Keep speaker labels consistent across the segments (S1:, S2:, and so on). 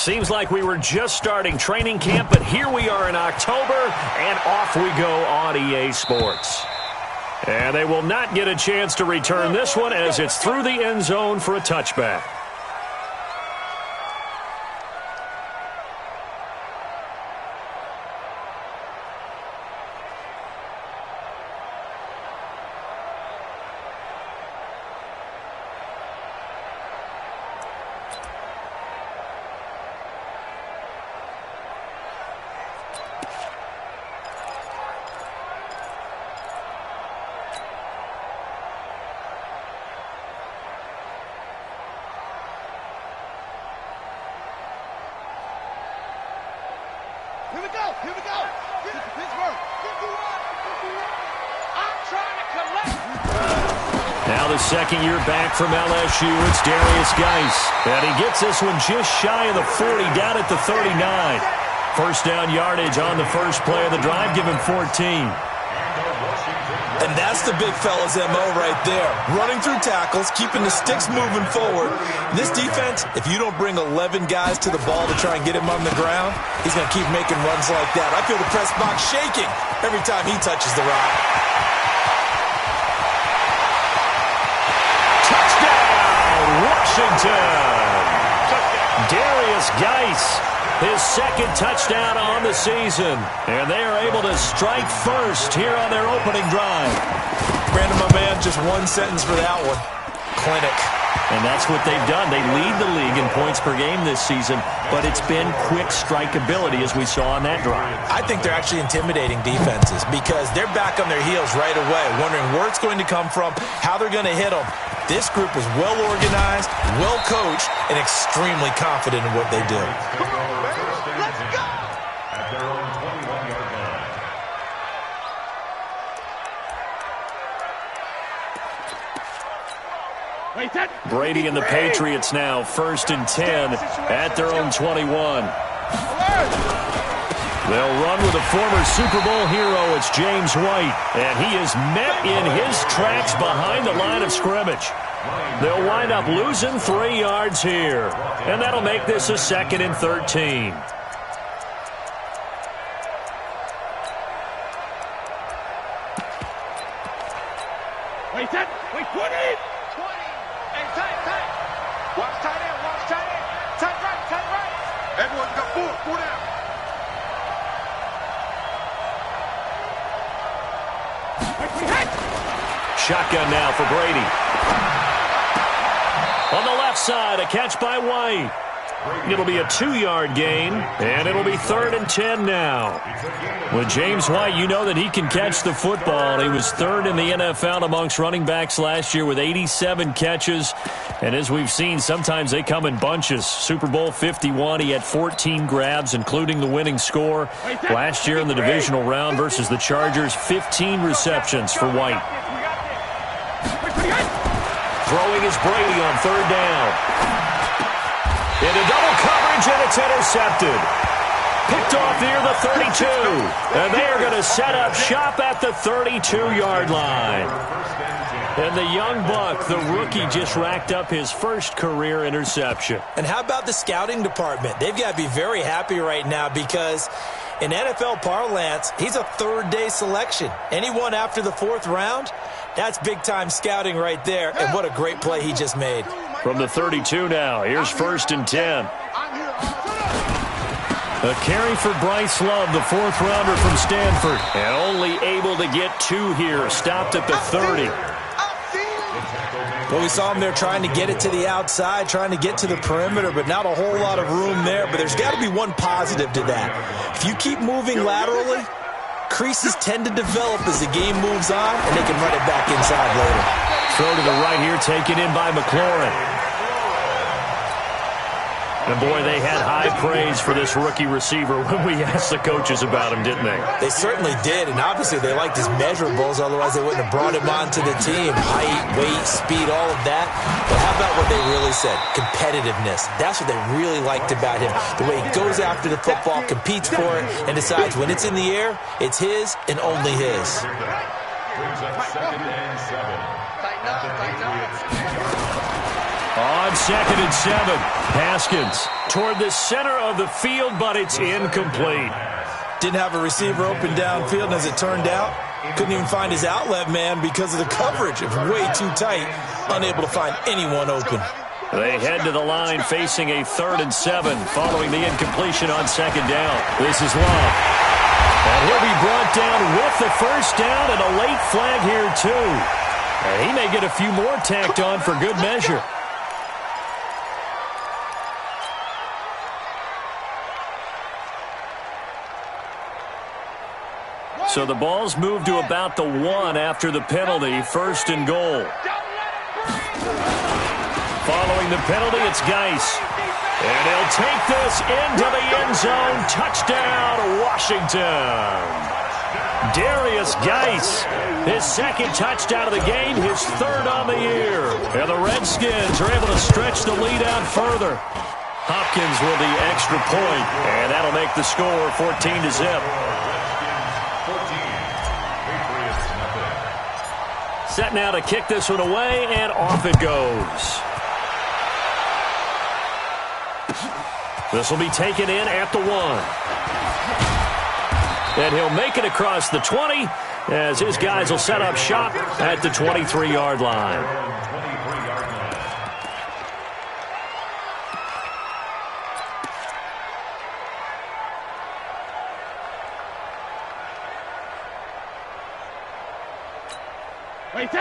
S1: Seems like we were just starting training camp, but here we are in October, and off we go on EA Sports. And they will not get a chance to return this one as it's through the end zone for a touchback.
S2: Now the second year back from LSU, it's Darius Geis. And he gets this one just shy of the 40, down at the 39. First down yardage on the first play of the drive, give him 14.
S3: And that's the big fella's MO right there. Running through tackles, keeping the sticks moving forward. This defense, if you don't bring 11 guys to the ball to try and get him on the ground, he's going to keep making runs like that. I feel the press box shaking every time he touches the rock.
S1: Washington. Darius Geis, his second touchdown on the season. And they are able to strike first here on their opening drive.
S3: Brandon, my man, just one sentence for that one. Clinic.
S1: And that's what they've done. They lead the league in points per game this season, but it's been quick strikeability as we saw on that drive.
S3: I think they're actually intimidating defenses because they're back on their heels right away, wondering where it's going to come from, how they're going to hit them. This group is well organized, well coached, and extremely confident in what they do.
S2: Let's go! At their own 21-yard line.
S1: Brady and the Patriots now first and 10 at their own 21. They'll run with a former Super Bowl hero. It's James White, and he is met in his tracks behind the line of scrimmage. They'll wind up losing 3 yards here, and that'll make this a 2nd and 13.
S2: Wait, 20. 20. Hey, tight. Watch tight end. Tight right. Everyone's got 4 down.
S1: Shotgun now for Brady. On the left side, a catch by White. It'll be a 2-yard gain, and it'll be 3rd and 10 now. With James White, you know that he can catch the football. He was 3rd in the NFL amongst running backs last year with 87 catches. And as we've seen, sometimes they come in bunches. Super Bowl 51, he had 14 grabs, including the winning score. Last year in the divisional round versus the Chargers, 15 receptions for White. Throwing is Brady on 3rd down. Into double coverage, and it's intercepted. Picked off near the 32. And they are going to set up shop at the 32-yard line. And the young buck, the rookie, just racked up his first career interception.
S3: And how about the scouting department? They've got to be very happy right now because in NFL parlance, he's a 3rd-day selection. Anyone after the 4th round, that's big-time scouting right there. And what a great play he just made.
S1: From the 32 now, here's 1st and 10. A carry for Bryce Love, the 4th-rounder from Stanford. And only able to get 2 here, stopped at the 30.
S3: Well, we saw him there trying to get it to the outside, trying to get to the perimeter, but not a whole lot of room there. But there's got to be one positive to that. If you keep moving laterally, creases tend to develop as the game moves on, and they can run it back inside later.
S1: Throw to the right here, taken in by McLaurin. And, boy, they had high praise for this rookie receiver when we asked the coaches about him, didn't they?
S3: They certainly did, and obviously they liked his measurables, otherwise they wouldn't have brought him onto the team. Height, weight, speed, all of that. But how about what they really said? Competitiveness. That's what they really liked about him. The way he goes after the football, competes for it, and decides when it's in the air, it's his and only his.
S2: Brings up 2nd and 7.
S1: On 2nd and 7, Haskins toward the center of the field, but it's incomplete.
S3: Didn't have a receiver open downfield, and as it turned out, couldn't even find his outlet man because of the coverage. It was way too tight, unable to find anyone open.
S1: They head to the line facing a 3rd and 7 following the incompletion on 2nd down. This is Love. And he'll be brought down with the first down and a late flag here, too. And he may get a few more tacked on for good measure. So the ball's moved to about the 1 after the penalty, 1st and goal. Following the penalty, it's Geis. And he'll take this into the end zone. Touchdown, Washington. Darius Geis, his 2nd touchdown of the game, his 3rd on the year. And the Redskins are able to stretch the lead out further. Hopkins with the extra point, and that'll make the score 14-0. Set now to kick this one away, and off it goes. This will be taken in at the 1. And he'll make it across the 20 as his guys will set up shop at the 23-yard line.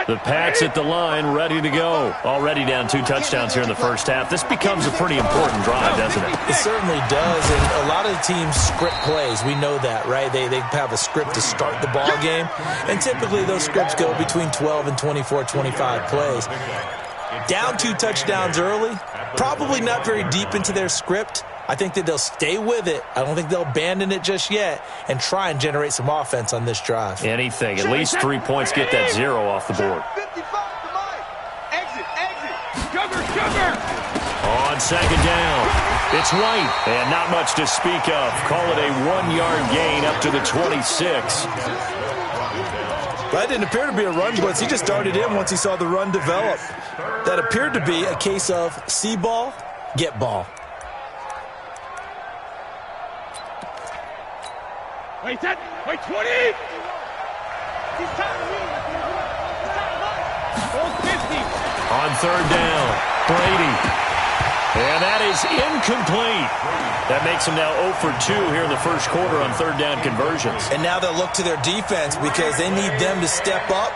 S1: The Pats at the line, ready to go. Already down 2 touchdowns here in the first half. This becomes a pretty important drive, doesn't it?
S3: It certainly does, and a lot of the teams script plays. We know that, right? They have a script to start the ball game, and typically those scripts go between 12 and 24, 25 plays. Down 2 touchdowns early, probably not very deep into their script. I think that they'll stay with it. I don't think they'll abandon it just yet and try and generate some offense on this drive.
S1: Anything. At least 3 points, get that 0 off the board. On 2nd down, it's White. And not much to speak of. Call it a 1-yard gain up to the 26.
S3: That didn't appear to be a run blitz. He just darted in once he saw the run develop. That appeared to be a case of see ball, get ball.
S4: Wait, 20!
S1: On 3rd down, Brady. And that is incomplete. That makes him now 0 for 2 here in the first quarter on 3rd down conversions.
S3: And now they'll look to their defense because they need them to step up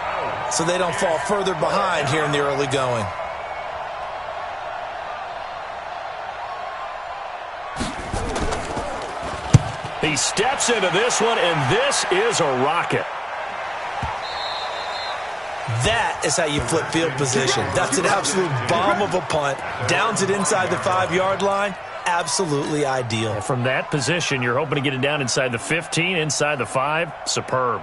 S3: so they don't fall further behind here in the early going.
S1: He steps into this one, and this is a rocket.
S3: That is how you flip field position. That's an absolute bomb of a punt. Downs it inside the 5-yard line. Absolutely ideal.
S1: And from that position, you're hoping to get it down inside the 15, inside the 5. Superb.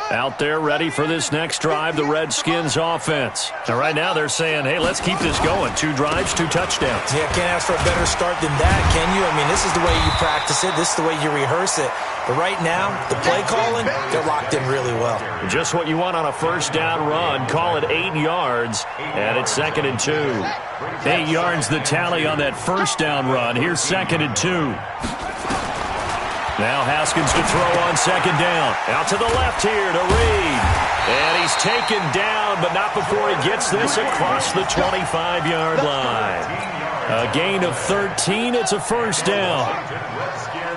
S1: Out there ready for this next drive, the Redskins offense. And right now they're saying, hey, let's keep this going. 2 drives, 2 touchdowns.
S3: Yeah, can't ask for a better start than that, can you? I mean, this is the way you practice it. This is the way you rehearse it. But right now, the play calling, they're locked in really well.
S1: Just what you want on a 1st down run. Call it 8 yards, and it's 2nd and 2. 8 yards the tally on that 1st down run. Here's 2nd and 2. Now Haskins to throw on 2nd down. Out to the left here to Reed. And he's taken down, but not before he gets this across the 25-yard line. A gain of 13. It's a 1st down.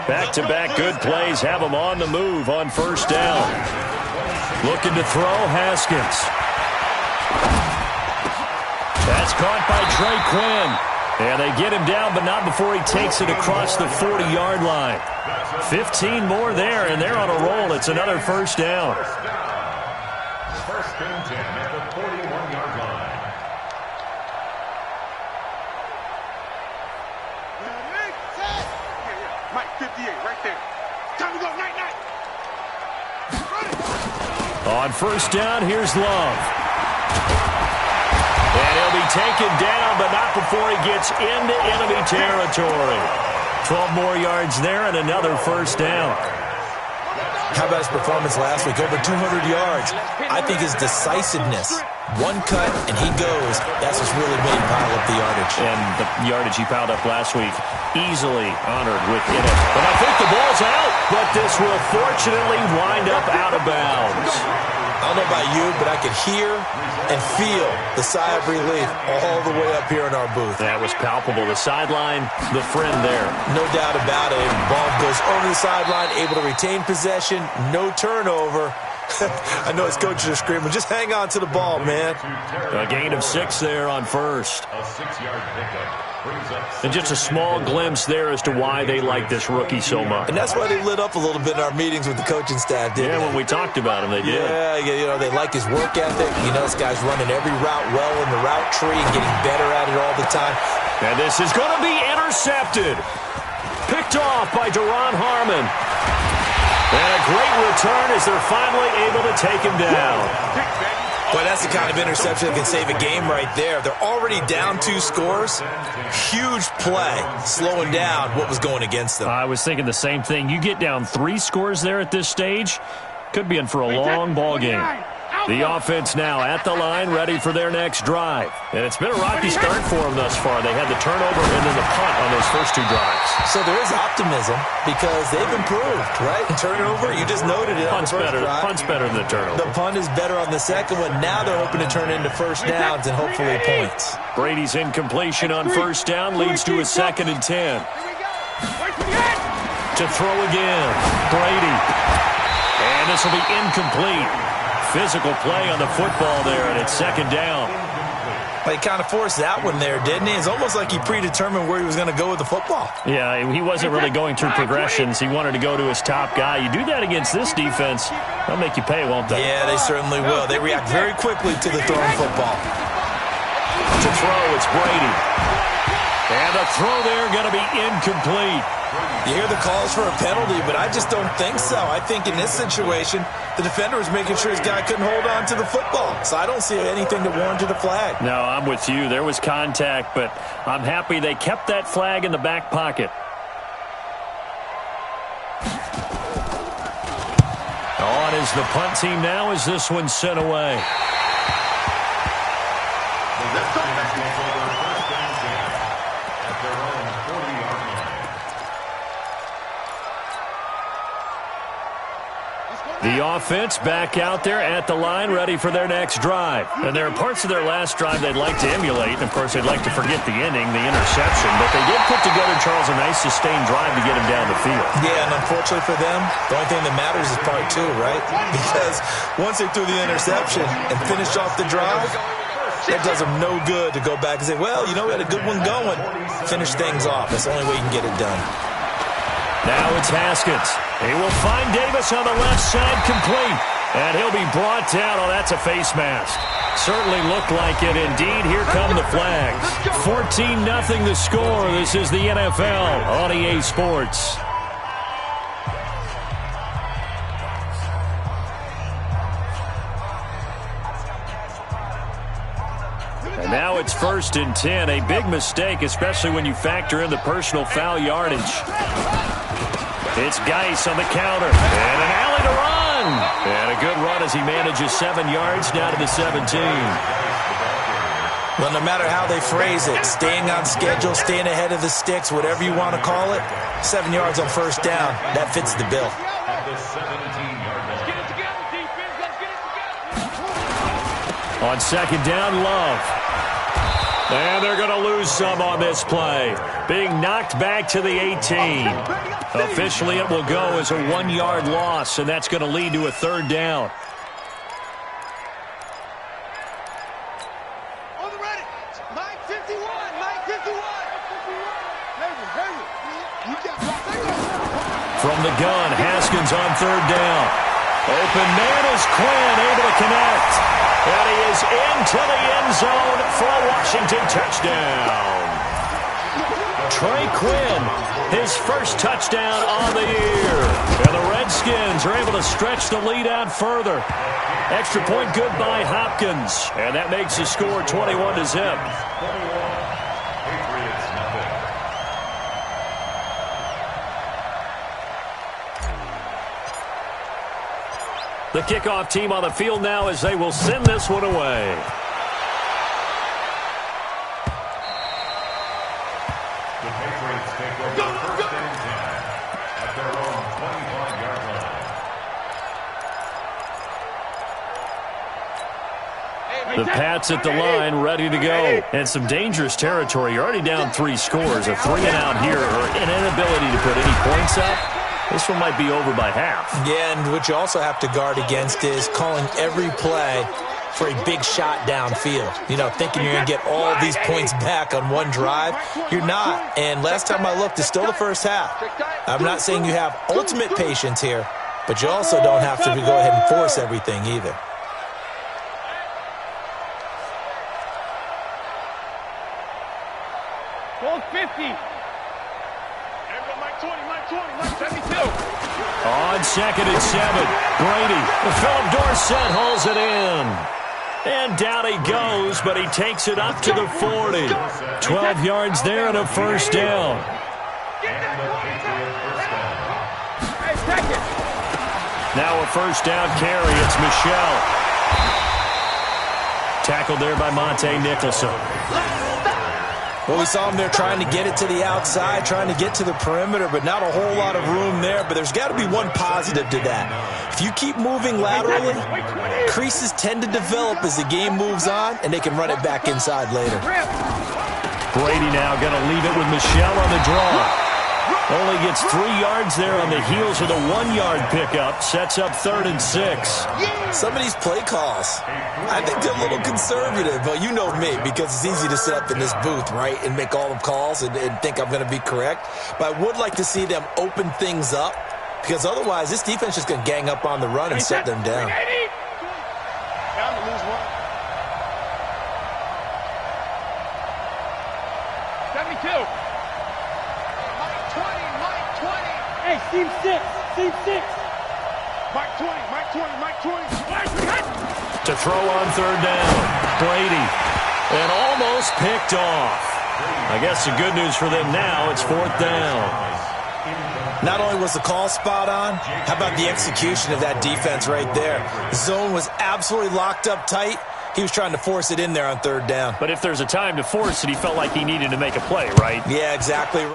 S1: Back-to-back good plays have him on the move on 1st down. Looking to throw, Haskins. That's caught by Trey Quinn. And they get him down, but not before he takes it across the 40-yard line. 15 more there, and they're on a roll. It's another 1st down.
S5: First and 10 at the 41-yard line.
S4: Mike, 58, right there. Time to go, night.
S1: On 1st down, here's Love. And he'll be taken down, but not before he gets into enemy territory. 12 more yards there and another 1st down.
S3: How about his performance last week? Over 200 yards. I think his decisiveness. One cut, and he goes. That's what's really made him pile up the yardage.
S1: And the yardage he piled up last week, easily honored within it. But I think the ball's out, but this will fortunately wind up out of bounds.
S3: I don't know about you, but I could hear and feel the sigh of relief all the way up here in our booth.
S1: That was palpable. The sideline, the friend there.
S3: No doubt about it. Ball goes over the sideline, able to retain possession, no turnover. I know his coaches are screaming, just hang on to the ball, man.
S1: A gain of 6 there on first.
S5: A 6-yard pickup.
S1: And just a small glimpse there as to why they like this rookie so much.
S3: And that's why they lit up a little bit in our meetings with the coaching staff, didn't they?
S1: When we talked about him, they did.
S3: Yeah, you know, they like his work ethic. You know, this guy's running every route well in the route tree and getting better at it all the time.
S1: And this is going to be intercepted. Picked off by Duron Harmon. And a great return as they're finally able to take him down.
S3: Boy, that's the kind of interception that can save a game right there. They're already down 2 scores. Huge play, slowing down what was going against them.
S1: I was thinking the same thing. You get down 3 scores there at this stage, could be in for a long ball game. The offense now at the line, ready for their next drive. And it's been a rocky start for them thus far. They had the turnover and then the punt on those first 2 drives.
S3: So there is optimism because they've improved, right? Turnover, you just noted it.
S1: Punt's better than the turnover.
S3: The punt is better on the second one. Now they're hoping to turn into first downs and hopefully points.
S1: Brady's incompletion on first down leads to a 2nd and 10. To throw again, Brady. And this will be incomplete. Physical play on the football there, and it's 2nd down.
S3: Well, he kind of forced that one there, didn't he? It's almost like he predetermined where he was going to go with the football.
S1: Yeah, he wasn't really going through progressions. He wanted to go to his top guy. You do that against this defense, they'll make you pay, won't they?
S3: Yeah, they certainly will. They react very quickly to the thrown football.
S1: To throw, it's Brady. And the throw there going to be incomplete.
S3: You hear the calls for a penalty, but I just don't think so. I think in this situation, the defender was making sure his guy couldn't hold on to the football. So I don't see anything that warranted a flag.
S1: No, I'm with you. There was contact, but I'm happy they kept that flag in the back pocket. On is the punt team now as this one's sent away. The offense back out there at the line, ready for their next drive. And there are parts of their last drive they'd like to emulate. And, of course, they'd like to forget the ending, the interception. But they did put together, Charles, a nice sustained drive to get him down the field.
S3: Yeah, and unfortunately for them, the only thing that matters is part 2, right? Because once they threw the interception and finished off the drive, it does them no good to go back and say, well, you know, we had a good one going. Finish things off. That's the only way you can get it done.
S1: Now it's Haskins. He will find Davis on the left side complete. And he'll be brought down. Oh, that's a face mask. Certainly looked like it. Indeed, here come the flags. 14-0 the score. This is the NFL on EA Sports. And now it's 1st and 10. A big mistake, especially when you factor in the personal foul yardage. It's Geis on the counter. And an alley to run. And a good run as he manages 7 yards down to the 17.
S3: Well, no matter how they phrase it, staying on schedule, staying ahead of the sticks, whatever you want to call it, 7 yards on first down, that fits the bill.
S1: On 2nd down, Love. And they're going to lose some on this play. Being knocked back to the 18. Officially, it will go as a 1-yard loss, and that's going to lead to a 3rd down.
S4: On the ready. Mike 51. Mike 51.
S1: From the gun, Haskins on 3rd down. Open man is Quinn, able to connect. And he is into the end zone for a Washington touchdown. Trey Quinn, his first touchdown on the year. And the Redskins are able to stretch the lead out further. Extra point good by Hopkins. And that makes the score 21-0. The kickoff team on the field now as they will send this one away.
S5: The Patriots take over first and 10 at their own 25-yard line.
S1: The Pats at the line, ready to go. And some dangerous territory. You're already down 3 scores. A 3-and-out here or an inability to put any points up. This one might be over by half.
S3: Yeah, and what you also have to guard against is calling every play for a big shot downfield. You know, thinking you're going to get all these points back on one drive. You're not. And last time I looked, it's still the first half. I'm not saying you have ultimate patience here, but you also don't have to go ahead and force everything either.
S4: Goal 50.
S1: On 2nd and 7, Brady. Philip Dorsett hauls it in. And down he goes, but he takes it up to the 40. 12 yards there and a first down. Now a first down carry. It's Michelle. Tackled there by Monte Nicholson.
S3: Well, we saw him there trying to get it to the outside, trying to get to the perimeter, but not a whole lot of room there. But there's got to be one positive to that. If you keep moving laterally, creases tend to develop as the game moves on, and they can run it back inside later.
S1: Brady now going to leave it with Michelle on the draw. Only gets 3 yards there on the heels of the 1-yard pickup. Sets up 3rd and 6.
S3: Some of these play calls, I think they're a little conservative. But you know me, because it's easy to sit up in this booth, right, and make all the calls and think I'm going to be correct. But I would like to see them open things up, because otherwise this defense is going to gang up on the run and shut them down.
S4: Team 6. Team 6. Mike 20. Mike 20. Mike 20.
S1: To throw on 3rd down. Brady. And almost picked off. I guess the good news for them now, it's 4th down.
S3: Not only was the call spot on, how about the execution of that defense right there? The zone was absolutely locked up tight. He was trying to force it in there on 3rd down.
S1: But if there's a time to force it, he felt like he needed to make a play, right?
S3: Yeah, exactly.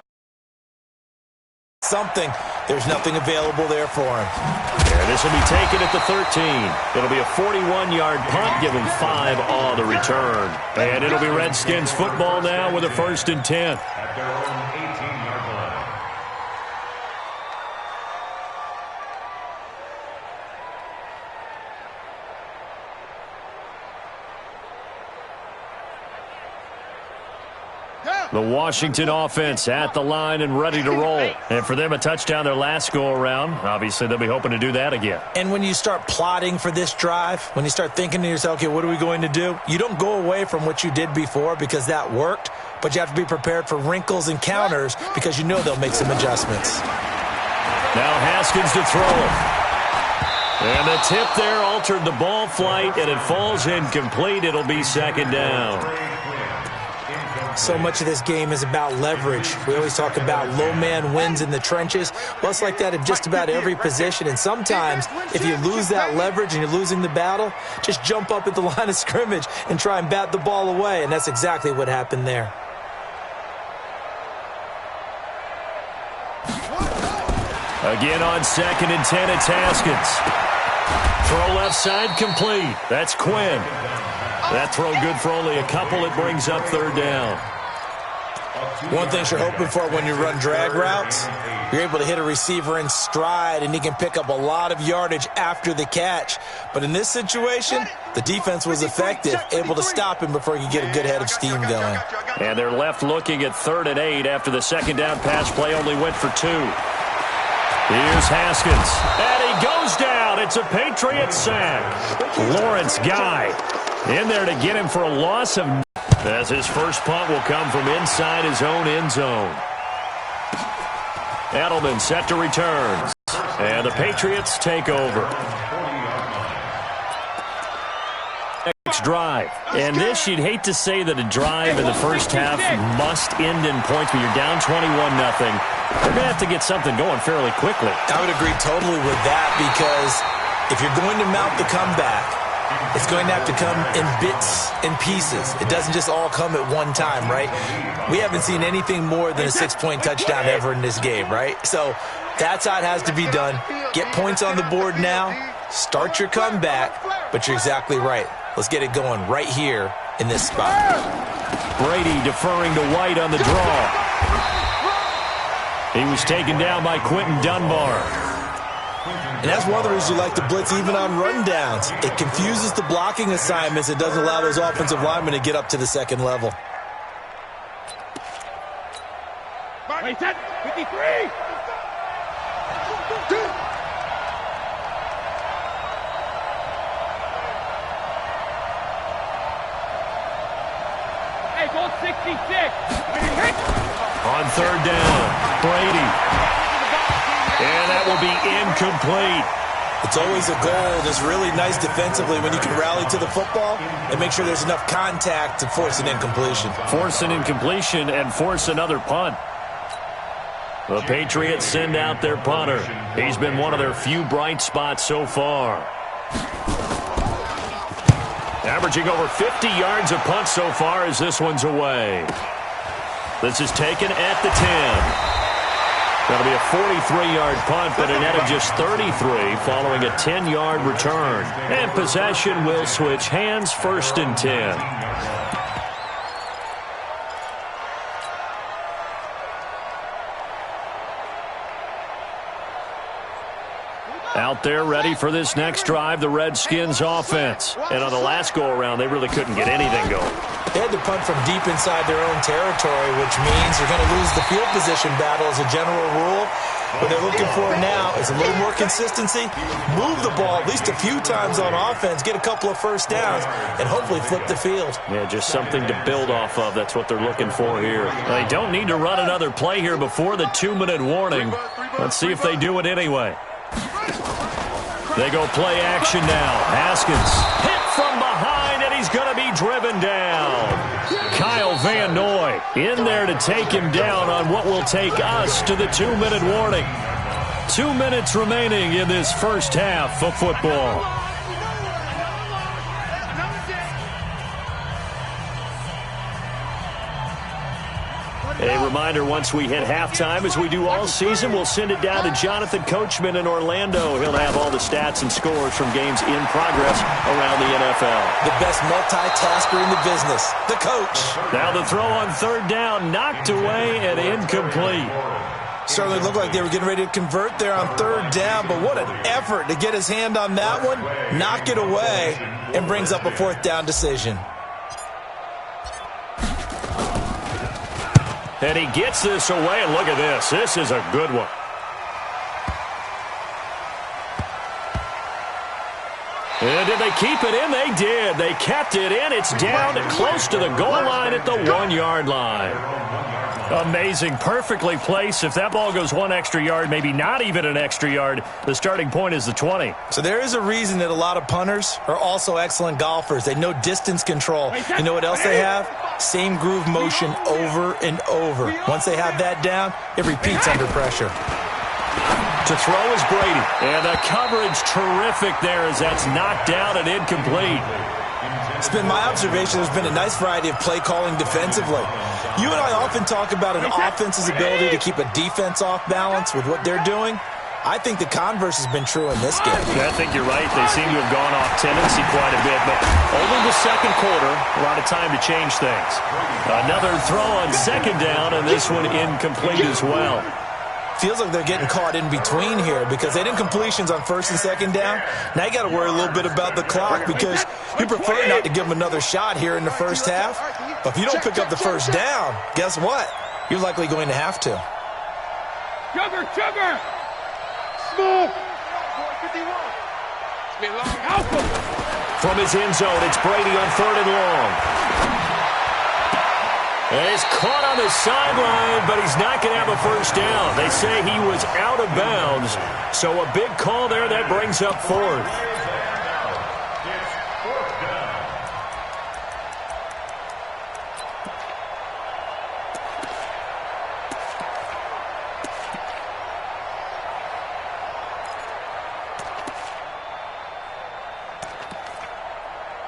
S3: Something. There's nothing available there for him.
S1: And this will be taken at the 13. It'll be a 41-yard punt, give him 5 on the return. And it'll be Redskins football now with a 1st and 10.
S5: At their own 18-yard line.
S1: The Washington offense at the line and ready to roll. And for them, a touchdown their last go-around. Obviously, they'll be hoping to do that again.
S3: And when you start plotting for this drive, when you start thinking to yourself, okay, what are we going to do? You don't go away from what you did before because that worked, but you have to be prepared for wrinkles and counters because you know they'll make some adjustments.
S1: Now Haskins to throw. And the tip there altered the ball flight, and it falls incomplete. It'll be 2nd down.
S3: So much of this game is about leverage. We always talk about low man wins in the trenches. Well, it's like that in just about every position. And sometimes, if you lose that leverage and you're losing the battle, just jump up at the line of scrimmage and try and bat the ball away. And that's exactly what happened there.
S1: Again on 2nd and 10, it's Haskins. Throw left side complete. That's Quinn. That throw good for only a couple. It brings up 3rd down.
S3: One thing you're hoping for when you run drag routes, you're able to hit a receiver in stride, and he can pick up a lot of yardage after the catch. But in this situation, the defense was effective, able to stop him before he could get a good head of steam going.
S1: And they're left looking at 3rd and 8 after the 2nd down pass play only went for 2. Here's Haskins. And he goes down. It's a Patriots sack. Lawrence Guy in there to get him for a loss of... As his first punt will come from inside his own end zone. Edelman set to return. And the Patriots take over. Next drive. And this, you'd hate to say that a drive in the first half must end in points, but you're down 21-0. They're going to have to get something going fairly quickly.
S3: I would agree totally with that, because If you're going to mount the comeback, it's going to have to come in bits and pieces. It doesn't just all come at one time, right? We haven't seen anything more than a 6-point touchdown ever in this game, right? So that's how it has to be done. Get points on the board now. Start your comeback. But you're exactly right. Let's get it going right here in this spot.
S1: Brady deferring to White on the draw. He was taken down by Quentin Dunbar.
S3: And that's one of the reasons you like to blitz even on rundowns. It confuses the blocking assignments. It doesn't allow those offensive linemen to get up to the second level.
S4: Wait, 53! Hey, go 66!
S1: On third down, Brady. And that will be incomplete.
S3: It's always a goal. It's really nice defensively when you can rally to the football and make sure there's enough contact to force an incompletion.
S1: Force an incompletion and force another punt. The Patriots send out their punter. He's been one of their few bright spots so far. Averaging over 50 yards a punt so far as this one's away. This is taken at the 10. That'll be a 43-yard punt, but a net of just 33 following a 10-yard return. And possession will switch hands, 1st and 10. Out there ready for this next drive, the Redskins offense. And on the last go-around, they really couldn't get anything going.
S3: They had to punt from deep inside their own territory, which means they're going to lose the field position battle as a general rule. What they're looking for now is a little more consistency, move the ball at least a few times on offense, get a couple of first downs, and hopefully flip the field.
S1: Yeah, just something to build off of. That's what they're looking for here. They don't need to run another play here before the 2-minute warning. Let's see if they do it anyway. They go play action now. Haskins hit from behind, and he's going to be driven down. Kyle Van Noy in there to take him down on what will take us to the 2-minute warning. 2 minutes remaining in this first half of football. A reminder, once we hit halftime, as we do all season, we'll send it down to Jonathan Coachman in Orlando. He'll have all the stats and scores from games in progress around the NFL.
S3: The best multitasker in the business, the coach.
S1: Now the throw on third down, knocked away and incomplete.
S3: Certainly looked like they were getting ready to convert there on third down, but what an effort to get his hand on that one, knock it away, and brings up a 4th down decision.
S1: And he gets this away, and look at this. This is a good one. And did they keep it in? They did. They kept it in. It's down close to the goal line at the 1-yard line. Amazing. Perfectly placed. If that ball goes 1 extra yard, maybe not even an extra yard, the starting point is the 20.
S3: So there is a reason that a lot of punters are also excellent golfers. They know distance control. You know what else they have? Same groove motion over and over. Once they have that down, it repeats under pressure.
S1: To throw is Brady. And the coverage terrific there as that's knocked down and incomplete.
S3: It's been my observation there's been a nice variety of play calling defensively. You and I often talk about an offense's ability to keep a defense off balance with what they're doing. I think the converse has been true in this game.
S1: Yeah, I think you're right. They seem to have gone off tendency quite a bit, but only the second quarter, a lot of time to change things. Another throw on second down, and this one incomplete as well.
S3: Feels like they're getting caught in between here because they did completions on 1st and 2nd down. Now you got to worry a little bit about the clock because you prefer not to give them another shot here in the first half. But if you don't pick up the first down, guess what? You're likely going to have to.
S4: Sugar! Smooth!
S1: From his end zone, it's Brady on 3rd and long. And he's caught on the sideline, but he's not going to have a first down. They say he was out of bounds. So a big call there that brings up 4th.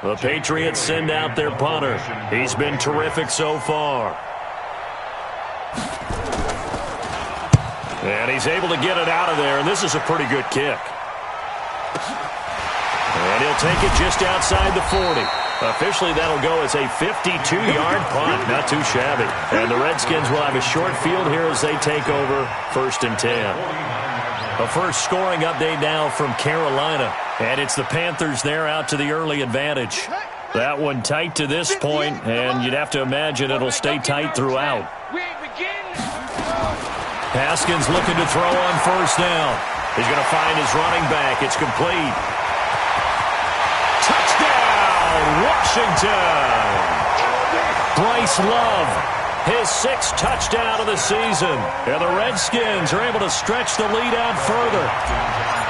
S1: The Patriots send out their punter. He's been terrific so far. And he's able to get it out of there, and this is a pretty good kick. And he'll take it just outside the 40. Officially, that'll go as a 52-yard punt. Not too shabby. And the Redskins will have a short field here as they take over 1st and 10. A first scoring update now from Carolina. And it's the Panthers there out to the early advantage. That one tight to this point, and you'd have to imagine it'll stay tight throughout. Haskins looking to throw on 1st down. He's going to find his running back. It's complete. Touchdown, Washington! Bryce Love, his 6th touchdown of the season. And the Redskins are able to stretch the lead out further.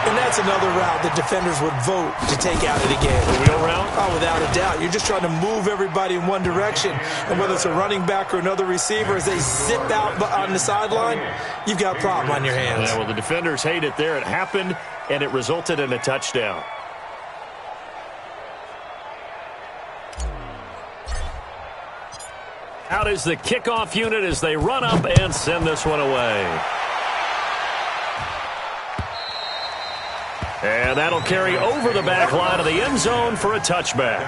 S3: And that's another route that defenders would vote to take out of the game.
S1: The wheel route?
S3: Oh, without a doubt. You're just trying to move everybody in one direction. And whether it's a running back or another receiver, as they zip out on the sideline, you've got a problem on your hands.
S1: Yeah, well, the defenders hate it there. It happened, and it resulted in a touchdown. Out is the kickoff unit as they run up and send this one away. And that'll carry over the back line of the end zone for a touchback.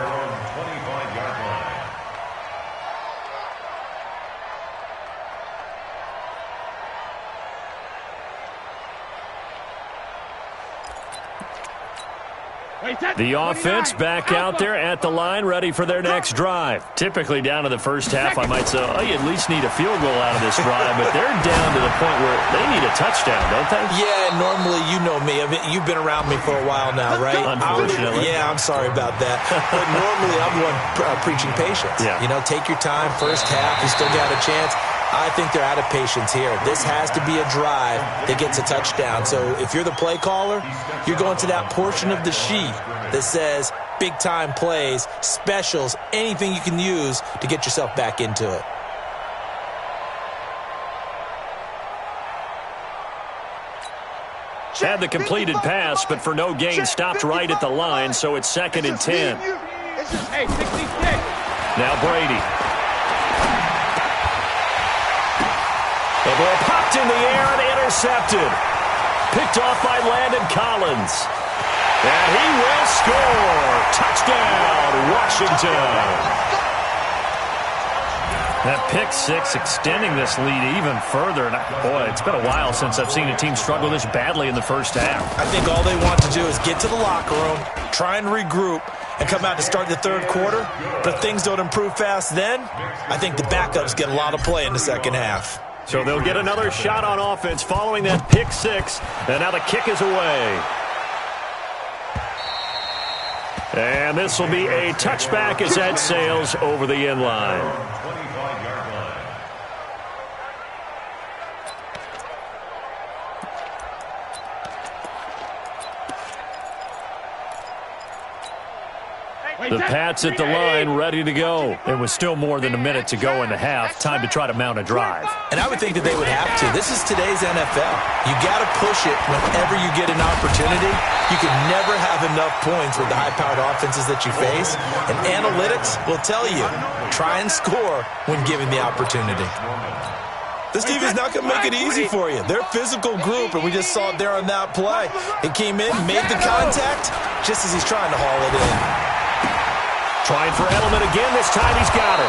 S1: The offense back out there at the line, ready for their next drive. Typically down to the first half, I might say, oh, you at least need a field goal out of this drive, but they're down to the point where they need a touchdown, don't they?
S3: Yeah, normally, you know me. I mean, you've been around me for a while now, right?
S1: Unfortunately.
S3: I'm sorry about that. But normally, I'm one preaching patience.
S1: Yeah.
S3: You know, take your time, first half, you still got a chance. I think they're out of patience here. This has to be a drive that gets a touchdown. So if you're the play caller, you're going to that portion of the sheet that says big-time plays, specials, anything you can use to get yourself back into it.
S1: Had the completed pass, but for no gain, stopped right at the line, so it's 2nd and 10. Now Brady. The ball popped in the air and intercepted. Picked off by Landon Collins. And he will score. Touchdown, Washington. That pick 6 extending this lead even further. And boy, it's been a while since I've seen a team struggle this badly in the first half.
S3: I think all they want to do is get to the locker room, try and regroup, and come out to start the third quarter. But if things don't improve fast then, I think the backups get a lot of play in the second half.
S1: So they'll get another shot on offense following that pick 6. And now the kick is away. And this will be a touchback as that sails over the end line. The Pats at the line, ready to go. It was still more than a minute to go in the half. Time to try to mount a drive.
S3: And I would think that they would have to. This is today's NFL. You got to push it whenever you get an opportunity. You can never have enough points with the high-powered offenses that you face. And analytics will tell you, try and score when given the opportunity. This team is not going to make it easy for you. They're a physical group, and we just saw it there on that play. It came in, made the contact, just as he's trying to haul it in.
S1: Trying for Edelman again. This time he's got it.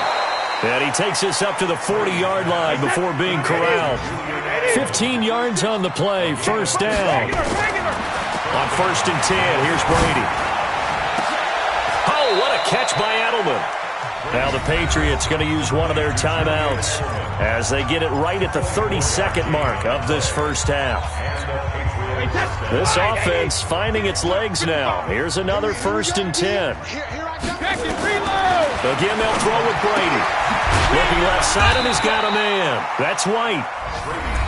S1: And he takes this up to the 40-yard line before being corralled. 15 yards on the play. First down. On 1st and 10, here's Brady. Oh, what a catch by Edelman. Now the Patriots going to use one of their timeouts as they get it right at the 32nd mark of this first half. This offense finding its legs now. Here's another 1st and 10. Again, they'll throw with Brady. Looking left side, and he's got a man. That's White.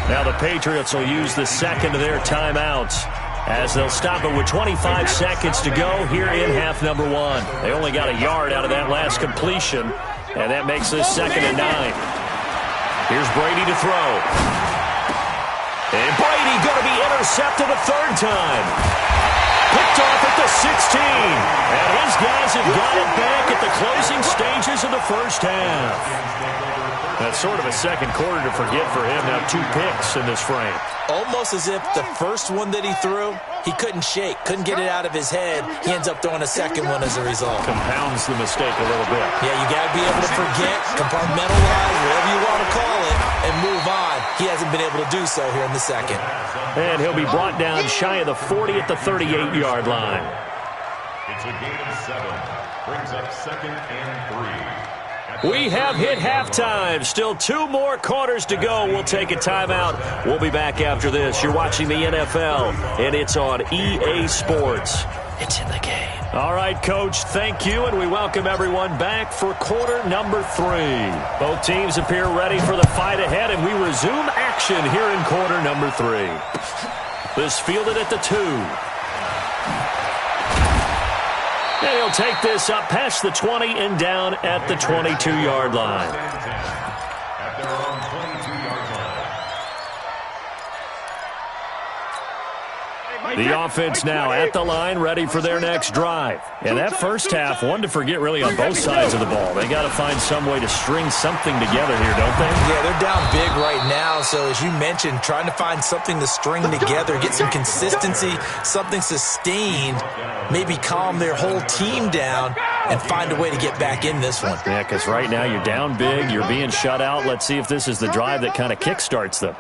S1: Now the Patriots will use the second of their timeouts as they'll stop it with 25 seconds to go here in half number 1. They only got a yard out of that last completion, and that makes this 2nd and 9. Here's Brady to throw. And Brady going to be intercepted a 3rd time. Picked off at the 16. And his guys have got it back at the closing stages of the first half. That's sort of a second quarter to forget for him. Now 2 picks in this frame.
S3: Almost as if the first one that he threw, he couldn't shake, couldn't get it out of his head. He ends up throwing a second one as a result.
S1: Compounds the mistake a little bit.
S3: Yeah, you got to be able to forget, compartmentalize, whatever you want to call it, and move on. He hasn't been able to do so here in the second.
S1: And he'll be brought down shy of the 40 at the 38-yard line.
S5: It's a gain of 7. Brings up 2nd and 3.
S1: We have hit halftime. Still 2 more quarters to go. We'll take a timeout. We'll be back after this. You're watching the NFL, and it's on EA Sports. It's in the game. All right, Coach, thank you, and we welcome everyone back for quarter number 3. Both teams appear ready for the fight ahead, and we resume action here in quarter number 3. This fielded at the 2. And he'll take this up past the 20 and down at the 22-yard line.
S5: At their own 22-yard line.
S1: The offense now at the line, ready for their next drive. And that first half, one to forget really on both sides of the ball. They got to find some way to string something together here, don't they?
S3: Yeah, they're down big right now. So as you mentioned, trying to find something to string together, get some consistency, something sustained, maybe calm their whole team down and find a way to get back in this one.
S1: Yeah, because right now you're down big, you're being shut out. Let's see if this is the drive that kind of kickstarts them.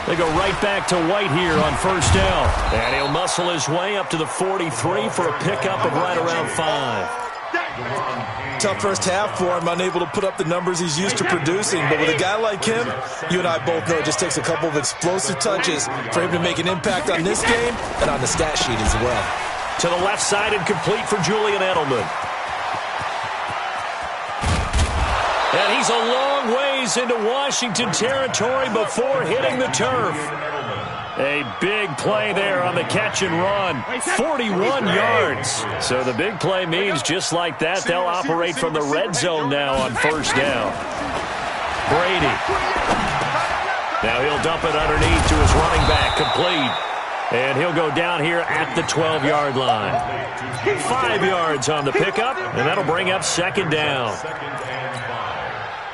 S1: They go right back to White here on first down. And he'll muscle his way up to the 43 for a pickup of right around 5.
S3: Tough first half for him, unable to put up the numbers he's used to producing. But with a guy like him, you and I both know it just takes a couple of explosive touches for him to make an impact on this game and on the stat sheet as well.
S1: To the left side and complete for Julian Edelman. And he's a long ways into Washington territory before hitting the turf. A big play there on the catch and run. 41 yards. So the big play means just like that, they'll operate from the red zone now on first down. Brady. Now he'll dump it underneath to his running back, complete. And he'll go down here at the 12-yard line. 5 yards on the pickup, and that'll bring up second down.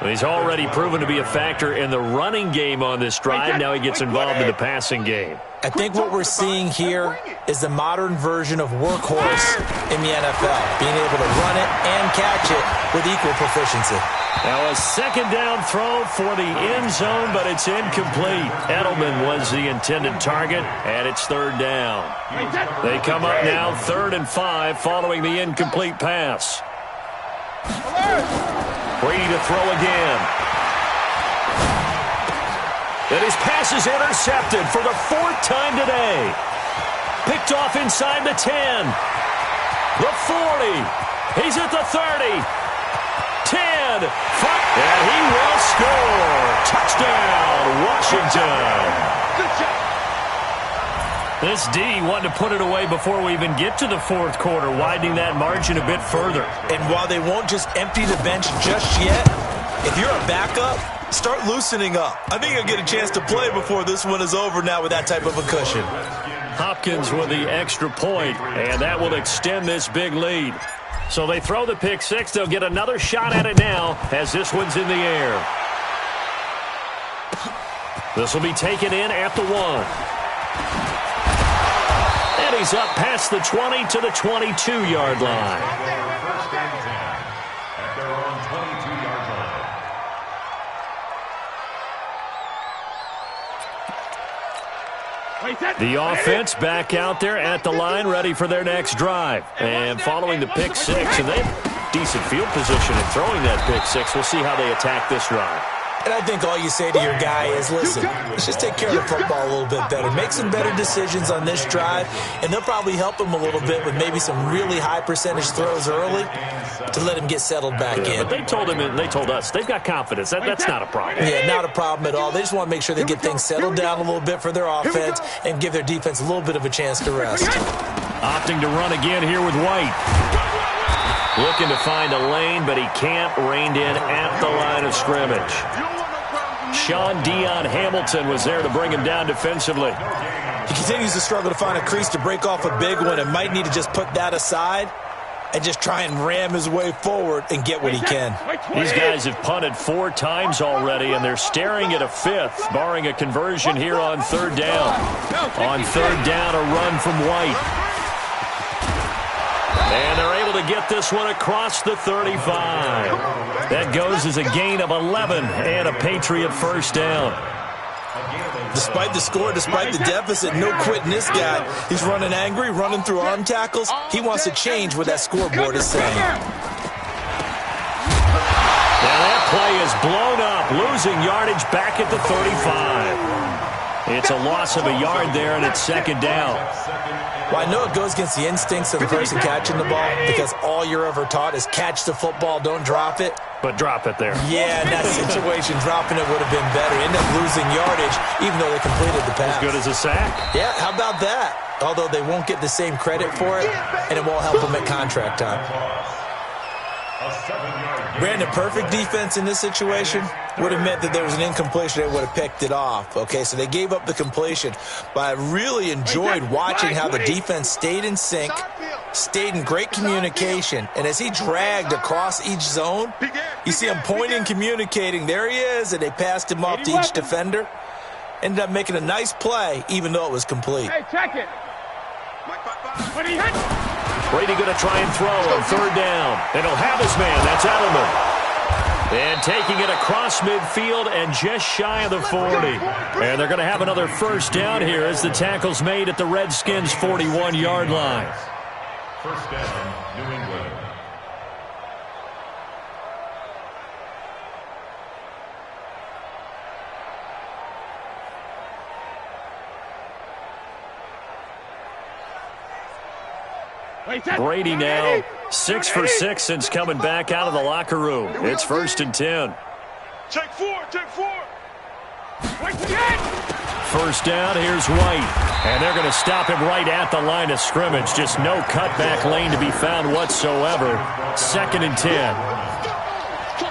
S1: He's already proven to be a factor in the running game on this drive. Now he gets involved in the passing game.
S3: I think what we're seeing here is the modern version of workhorse in the NFL, being able to run it and catch it with equal proficiency.
S1: Now a second down throw for the end zone, but it's incomplete. Edelman was the intended target, and it's third down. They come up now 3rd and 5 following the incomplete pass. Brady to throw again. And his pass is intercepted for the 4th time today. Picked off inside the 10. The 40. He's at the 30. 10. 5. And he will score. Touchdown, Washington.
S4: Good job.
S1: This D wanted to put it away before we even get to the 4th quarter, widening that margin a bit further.
S3: And while they won't just empty the bench just yet, if you're a backup, start loosening up. I think you'll get a chance to play before this one is over now with that type of a cushion.
S1: Hopkins with the extra point, and that will extend this big lead. So they throw the pick 6. They'll get another shot at it now as this one's in the air. This will be taken in at the 1. And he's up past the 20 to the 22-yard line.
S5: First and 10 at their own 22-yard line.
S1: The offense back out there at the line, ready for their next drive. And following the pick 6, and they have decent field position in throwing that pick 6. We'll see how they attack this drive.
S3: And I think all you say to your guy is, listen, let's just take care of the football a little bit better. Make some better decisions on this drive, and they'll probably help him a little bit with maybe some really high percentage throws early to let him get settled back in.
S1: But they told him and they told us they've got confidence. That's not a problem.
S3: Yeah, not a problem at all. They just want to make sure they get things settled down a little bit for their offense and give their defense a little bit of a chance to rest.
S1: Opting to run again here with White. Looking to find a lane, but he can't. Reined in at the line of scrimmage. Sean Dion Hamilton was there to bring him down defensively.
S3: He continues to struggle to find a crease to break off a big one and might need to just put that aside and just try and ram his way forward and get what he can.
S1: These guys have punted 4 times already, and they're staring at a 5th, barring a conversion here on 3rd down. On 3rd down, a run from White. And they're able to get this one across the 35. That goes as a gain of 11 and a Patriot first down.
S3: Despite the score, despite the deficit, no quitting this guy. He's running angry, running through arm tackles. He wants to change what that scoreboard is saying.
S1: Now that play is blown up, losing yardage back at the 35. It's a loss of a yard there, and it's 2nd down.
S3: Well, I know it goes against the instincts of the person catching the ball because all you're ever taught is catch the football, don't drop it.
S1: But drop it there.
S3: Yeah, in that situation, dropping it would have been better. End up losing yardage, even though they completed the pass.
S1: As good as a sack.
S3: Yeah, how about that? Although they won't get the same credit for it, and it won't help them at contract time. Brandon, perfect defense in this situation would have meant that there was an incompletion. They would have picked it off. Okay, so they gave up the completion. But I really enjoyed watching how the defense stayed in sync, stayed in great communication. And as he dragged across each zone, you see him pointing, communicating. There he is, and they passed him off to each defender. Ended up making a nice play, even though it was complete.
S4: Hey, check it.
S1: Brady going to try and throw on 3rd down. And he'll have his man. That's Edelman. And taking it across midfield and just shy of the 40. And they're going to have another first down here as the tackle's made at the Redskins' 41-yard line.
S5: First down, New England.
S1: Brady now 6 for 6 since coming back out of the locker room. It's 1st and 10.
S4: Check 4, check 4.
S1: First down, here's White. And they're going to stop him right at the line of scrimmage. Just no cutback lane to be found whatsoever. 2nd and 10.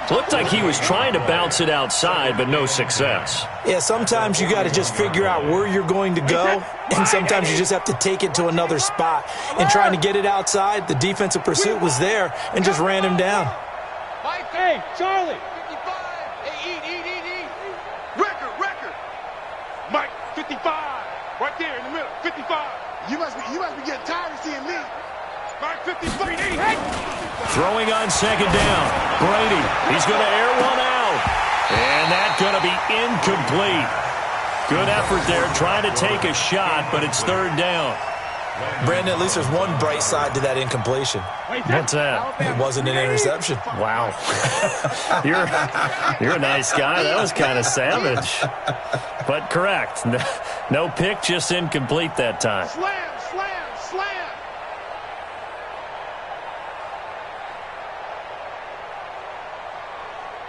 S1: Looked like he was trying to bounce it outside, but no success.
S3: Yeah, sometimes you got to just figure out where you're going to go, and sometimes you just have to take it to another spot. And trying to get it outside, the defensive pursuit was there and just ran him down.
S4: Hey, Charlie. 55. Hey, eat. Record. Mike, 55. Right there in the middle, 55. You must be getting tired of seeing me. Mike, 55.
S1: Throwing on 2nd down. Brady, he's going to air one out. And that's going to be incomplete. Good effort there trying to take a shot, but it's 3rd down.
S3: Brandon, at least there's one bright side to that incompletion.
S1: What's that?
S3: It wasn't an interception.
S1: Wow. You're a nice guy. That was kind of savage. But correct. No pick, just incomplete that time.
S4: Slam.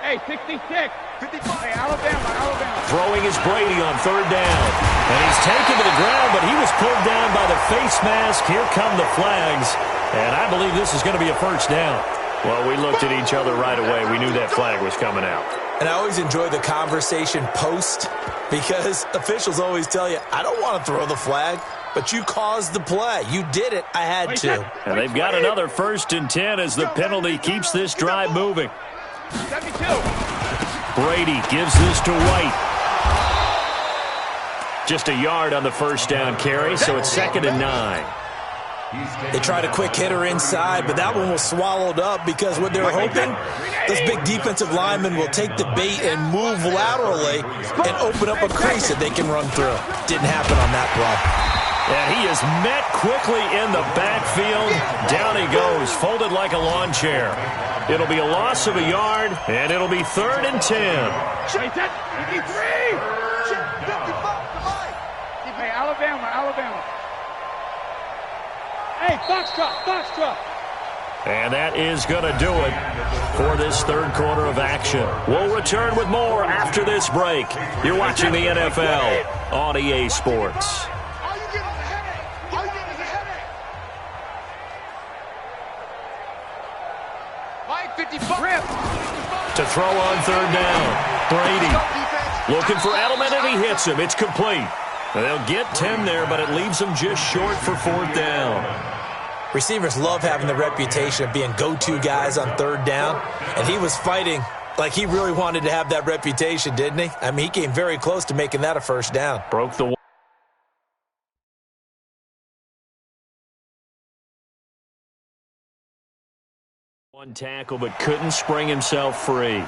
S4: Hey, 66. 55. Hey, Alabama.
S1: Throwing is Brady on 3rd down. And he's taken to the ground, but he was pulled down by the face mask. Here come the flags. And I believe this is going to be a first down. Well, we looked at each other right away. We knew that flag was coming out.
S3: And I always enjoy the conversation post because officials always tell you, I don't want to throw the flag, but you caused the play. You did it. I had to.
S1: And they've got another 1st and 10 as the penalty keeps this drive moving.
S4: 72.
S1: Brady gives this to White. Just a yard on the first down carry, so it's 2nd and 9.
S3: They tried a quick hitter inside, but that one was swallowed up because what they were hoping, those big defensive linemen will take the bait and move laterally and open up a crease that they can run through. Didn't happen on that play.
S1: And he is met quickly in the backfield. Down he goes, folded like a lawn chair. It'll be a loss of a yard, and it'll be 3rd and 10.
S4: Hey, Alabama. Hey, Foxtrot.
S1: And that is going to do it for this 3rd quarter of action. We'll return with more after this break. You're watching the NFL on EA Sports. To throw on third down. Brady looking for Edelman, and he hits him. It's complete. They'll get 10 there, but it leaves them just short for fourth down.
S3: Receivers love having the reputation of being go-to guys on third down, and he was fighting like he really wanted to have that reputation, didn't he? I mean, he came very close to making that a first down.
S1: Broke the one tackle, but couldn't spring himself free.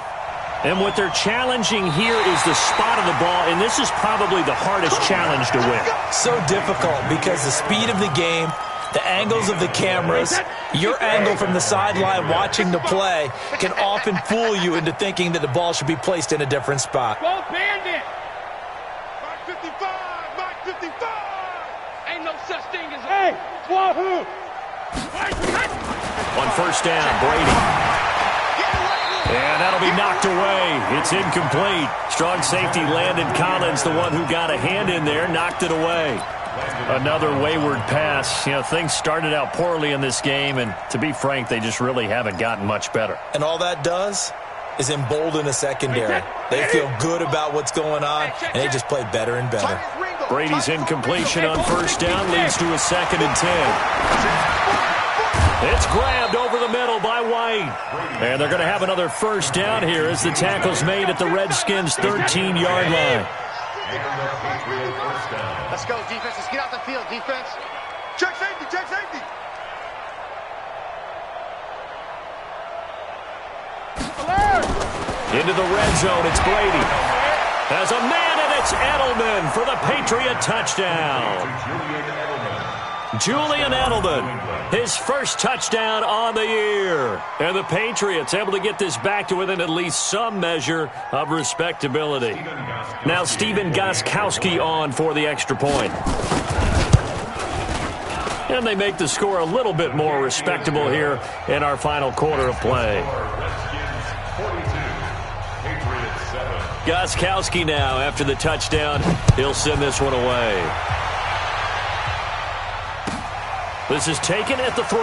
S1: And what they're challenging here is the spot of the ball, and this is probably the hardest challenge to win.
S3: So difficult because the speed of the game, the angles of the cameras, your angle from the sideline watching the play can often fool you into thinking that the ball should be placed in a different spot.
S4: Go Bandit! Mark 55! Mark 55! Ain't no such thing as hey, Wahoo!
S1: On first down, Brady. And that'll be knocked away. It's incomplete. Strong safety Landon Collins, the one who got a hand in there, knocked it away. Another wayward pass. You know, things started out poorly in this game, and to be frank, they just really haven't gotten much better.
S3: And all that does is embolden a secondary. They feel good about what's going on, and they just play better and better.
S1: Brady's incompletion on first down leads to a 2nd and 10. It's grabbed over the middle by White. And they're going to have another first down here as the tackle's made at the Redskins' 13-yard line.
S4: Let's go, defense. Let's get out the field, defense. Check safety, check safety. Alert!
S1: Into the red zone, it's Brady. Has a man, and it's Edelman for the Patriot touchdown. Julian Edelman, his first touchdown on the year. And the Patriots able to get this back to within at least some measure of respectability. Now Stephen Gostkowski on for the extra point. And they make the score a little bit more respectable here in our final quarter of play. Gostkowski now after the touchdown. He'll send this one away. This is taken at the 3.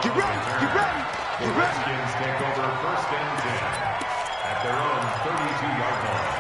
S4: Get ready, get ready,
S5: the Redskins take over 1st and 10 at their own 32-yard line.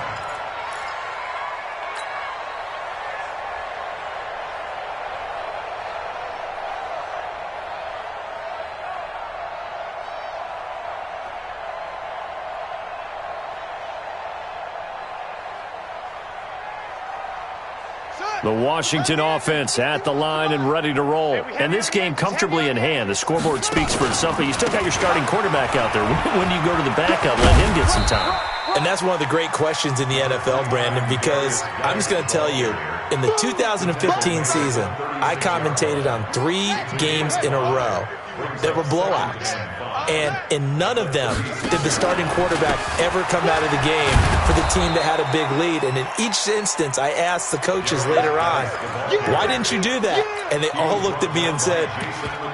S1: The Washington offense at the line and ready to roll. And this game comfortably in hand. The scoreboard speaks for itself, but you still got your starting quarterback out there. When do you go to the backup, let him get some time?
S3: And that's one of the great questions in the NFL, Brandon, because I'm just going to tell you, in the 2015 season, I commentated on 3 games in a row that were blowouts. And in none of them did the starting quarterback ever come out of the game for the team that had a big lead. And in each instance, I asked the coaches later on, why didn't you do that? And they all looked at me and said,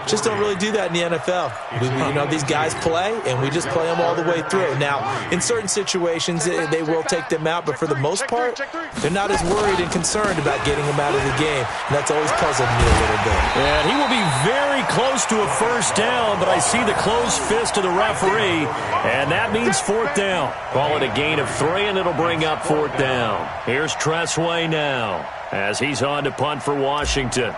S3: just don't really do that in the NFL. You know, these guys play, and we just play them all the way through. Now, in certain situations, they will take them out, but for the most part, they're not as worried and concerned about getting them out of the game. And that's always puzzled me a little bit.
S1: And he will be very close to a first down, but I see the closed fist of the referee, and that means 4th down. Call it a gain of 3, and it'll bring up 4th down. Here's Tressway now as he's on to punt for Washington.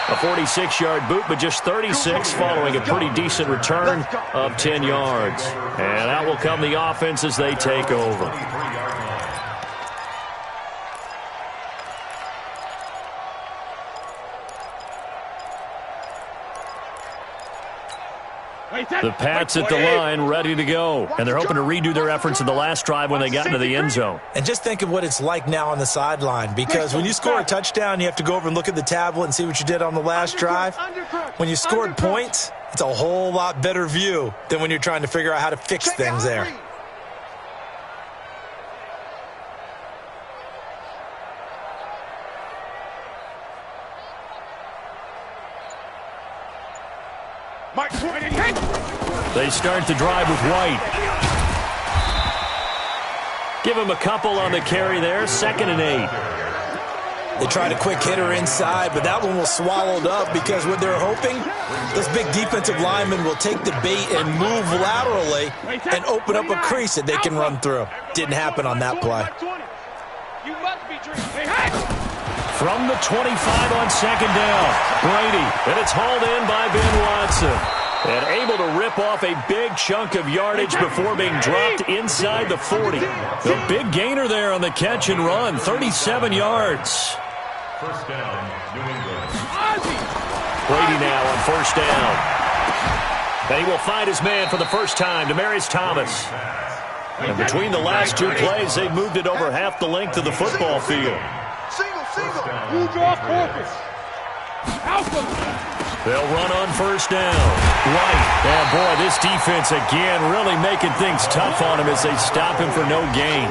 S1: A 46-yard boot, but just 36 following a pretty decent return of 10 yards. And out will come the offense as they take over. The Pats at the line, ready to go. And they're hoping to redo their efforts in the last drive when they got into the end zone.
S3: And just think of what it's like now on the sideline, because when you score a touchdown, you have to go over and look at the tablet and see what you did on the last drive. When you scored points, it's a whole lot better view than when you're trying to figure out how to fix things there.
S4: Mike, 20.
S1: They start the drive with White. Give him a couple on the carry there. 2nd and 8.
S3: They tried a quick hitter inside, but that one was swallowed up because what they're hoping, those big defensive linemen will take the bait and move laterally and open up a crease that they can run through. Didn't happen on that play.
S1: From the 25 on 2nd down, Brady, and it's hauled in by Ben Watson. And able to rip off a big chunk of yardage before being dropped inside the 40. The big gainer there on the catch and run, 37 yards.
S5: First down, New England.
S1: Brady now on 1st down. And he will find his man for the first time, Demaryius Thomas. And between the last two plays, they've moved it over half the length of the football field.
S4: Single. You draw corpus. Alpha.
S1: They'll run on 1st down. White. And boy, this defense again really making things tough on him as they stop him for no gain.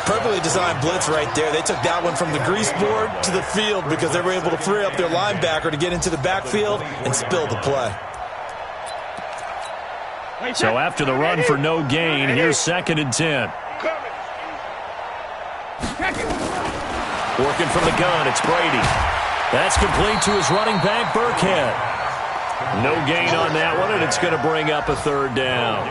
S3: Perfectly designed blitz right there. They took that one from the grease board to the field because they were able to free up their linebacker to get into the backfield and spill the play.
S1: So after the run for no gain, here's 2nd and 10. Working from the gun, it's Brady. That's complete to his running back, Burkhead. No gain on that one, and it's going to bring up a 3rd down.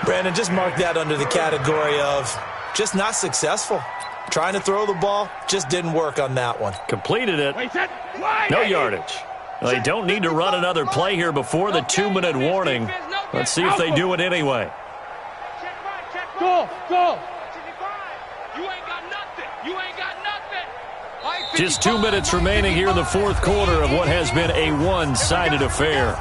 S3: Brandon, just mark that under the category of just not successful. Trying to throw the ball, just didn't work on that one.
S1: Completed it. No yardage. They don't need to run another play here before the 2-minute warning. Let's see if they do it anyway.
S4: Go.
S1: Just 2 minutes remaining here in the 4th quarter of what has been a one-sided affair.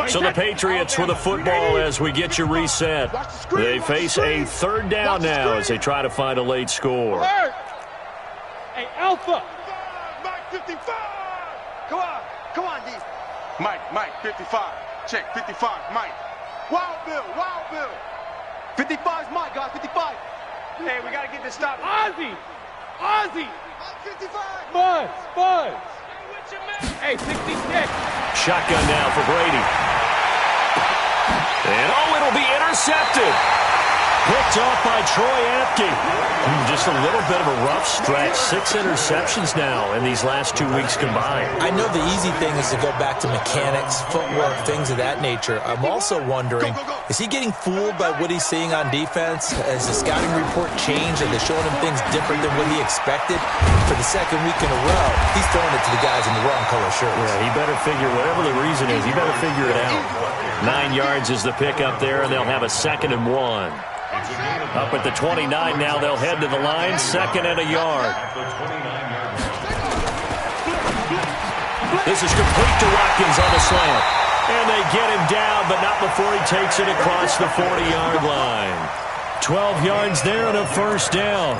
S1: So the Patriots with the football as we get you reset. They face a 3rd down now as they try to find a late score.
S4: Hey, Alpha. Mike, 55. Come on, D. Mike, 55. Check, 55, Mike. Wild Bill. 55's Mike, guys, 55. Hey, we got to get this stopped. Ozzy. 55. Buzz. Hey, 66.
S1: Shotgun now for Brady. And, it'll be intercepted. Picked off by Troy Apke. Just a little bit of a rough stretch. 6 interceptions now in these last 2 weeks combined.
S3: I know the easy thing is to go back to mechanics, footwork, things of that nature. I'm also wondering, is he getting fooled by what he's seeing on defense? Has the scouting report changed? Are they showing him things different than what he expected? For the 2nd week in a row, he's throwing it to the guys in the wrong color shirts.
S1: Yeah, he better figure, whatever the reason is, he better figure it out. 9 yards is the pick up there, and they'll have a 2nd and 1. Up at the 29 now, they'll head to the line, 2nd and a yard. This is complete to Watkins on the slant. And they get him down, but not before he takes it across the 40-yard line. 12 yards there and a 1st down.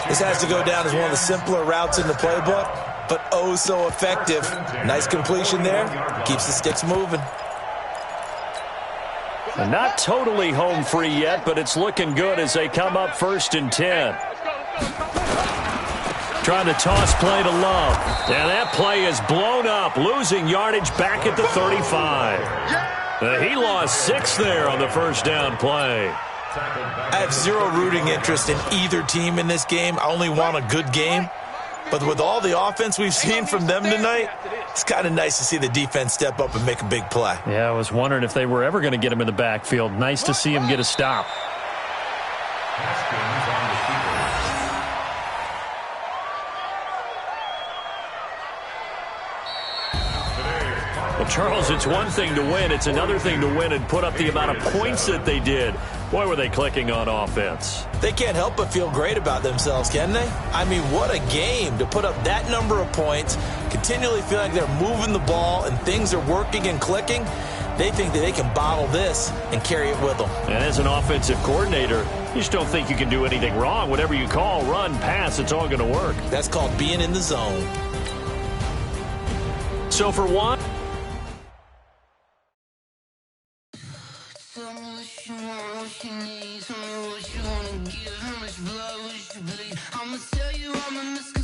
S3: This has to go down as one of the simpler routes in the playbook, but oh so effective. Nice completion there. Keeps the sticks moving.
S1: And not totally home free yet, but it's looking good as they come up 1st and 10. Trying to toss play to Love. And that play is blown up, losing yardage back at the 35. He lost 6 there on the 1st down play.
S3: I have zero rooting interest in either team in this game. I only want a good game. But with all the offense we've seen from them tonight, it's kind of nice to see the defense step up and make a big play.
S1: Yeah, I was wondering if they were ever going to get him in the backfield. Nice to see him get a stop. Well, Charles, it's one thing to win. It's another thing to win and put up the amount of points that they did. Boy, were they clicking on offense.
S3: They can't help but feel great about themselves, can they? I mean, what a game to put up that number of points, continually feel like they're moving the ball and things are working and clicking. They think that they can bottle this and carry it with them.
S1: And as an offensive coordinator, you just don't think you can do anything wrong. Whatever you call, run, pass, it's all going to work.
S3: That's called being in the zone.
S1: So for one...
S6: Tell me what you want, what you need. Tell me what you wanna give. How much blood would you bleed? I'ma tell you I'm a misconception.